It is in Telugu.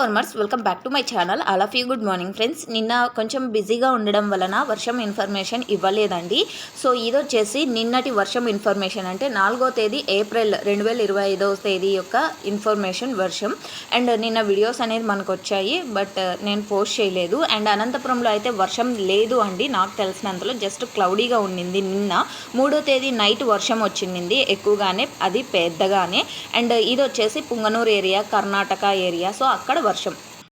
Farmers welcome back to my channel. All of you good morning friends. నిన్న కొంచెం బిజీగా ఉండడం వలన వర్షం ఇన్ఫర్మేషన్ ఇవ్వలేదండి. సో ఇది వచ్చేసి నిన్నటి వర్షం ఇన్ఫర్మేషన్, అంటే 4వ తేదీ ఏప్రిల్ 2025 తేదీ యొక్క ఇన్ఫర్మేషన్ వర్షం. అండ్ నిన్న వీడియోస్ అనేది మనకు వచ్చాయి, బట్ నేను పోస్ట్ చేయలేదు. అండ్ అనంతపురంలో అయితే వర్షం లేదు అండి, నాకు తెలిసినంతలో జస్ట్ క్లౌడీగా ఉండింది. నిన్న 3వ తేదీ నైట్ వర్షం వచ్చింది ఎక్కువగానే, అది పెద్దగానే. అండ్ ఇది వచ్చేసి Punganur area, Karnataka area, so అక్కడ వర్షం.